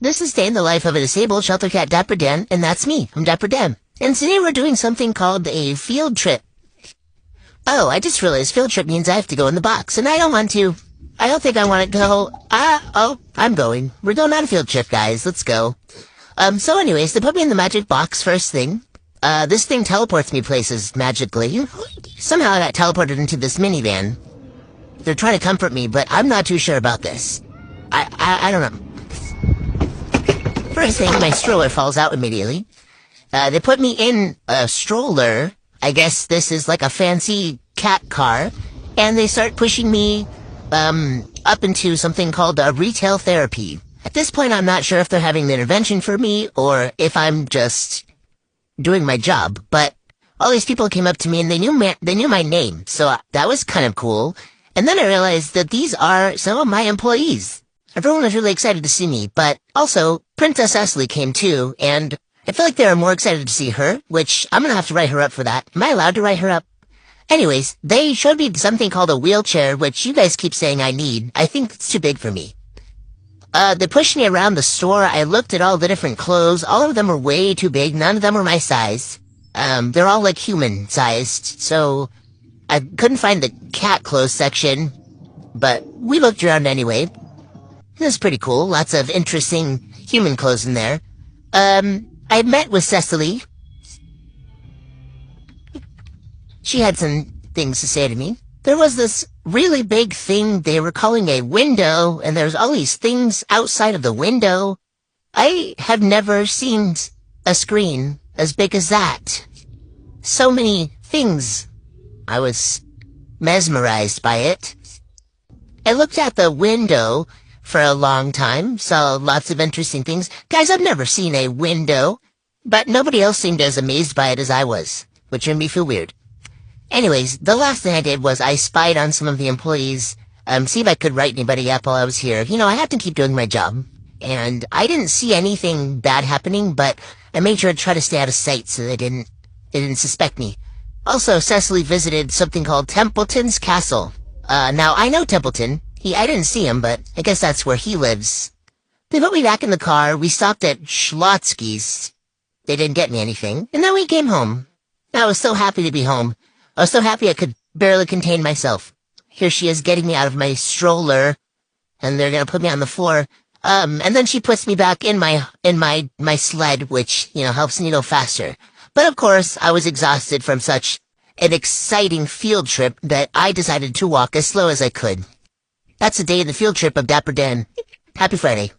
This is Day in the Life of a Disabled Shelter Cat Dapper Dan, and that's me. I'm Dapper Dan. And today we're doing something called a field trip. Oh, I just realized field trip means I have to go in the box, and I don't want to. I don't think I want to go. I'm going. We're going on a field trip, guys. Let's go. So anyways, they put me in the magic box first thing. This thing teleports me places magically. Somehow I got teleported into this minivan. They're trying to comfort me, but I'm not too sure about this. I don't know. First thing, my stroller falls out immediately. They put me in a stroller. I guess this is like a fancy cat car. And they start pushing me, up into something called retail therapy. At this point, I'm not sure if they're having an intervention for me or if I'm just doing my job. But all these people came up to me and they knew my name. So that was kind of cool. And then I realized that these are some of my employees. Everyone was really excited to see me, but also Princess Cecily came too, and I feel like they were more excited to see her, which I'm gonna have to write her up for that. Am I allowed to write her up? Anyways, they showed me something called a wheelchair, which you guys keep saying I need. I think it's too big for me. They pushed me around the store. I looked at all the different clothes. All of them were way too big. None of them were my size. They're all like human-sized, so I couldn't find the cat clothes section, but we looked around anyway. It was pretty cool. Lots of interesting human clothes in there. I met with Cecily. She had some things to say to me. There was this really big thing they were calling a window, and there's all these things outside of the window. I have never seen a screen as big as that. So many things. I was mesmerized by it. I looked at the window for a long time, saw lots of interesting things. Guys, I've never seen a window, but nobody else seemed as amazed by it as I was, which made me feel weird. Anyways, the last thing I did was I spied on some of the employees, see if I could write anybody up while I was here. You know, I have to keep doing my job. And I didn't see anything bad happening, but I made sure to try to stay out of sight so they didn't suspect me. Also, Cecily visited something called Templeton's Castle. Now, I know Templeton. I didn't see him, but I guess that's where he lives. They put me back in the car. We stopped at Schlotsky's. They didn't get me anything. And then we came home. I was so happy to be home. I was so happy I could barely contain myself. Here she is getting me out of my stroller, and they're gonna put me on the floor. And then she puts me back in my sled, which, you know, helps me go faster. But of course, I was exhausted from such an exciting field trip that I decided to walk as slow as I could. That's the day of the field trip of Dapper Dan. Happy Friday.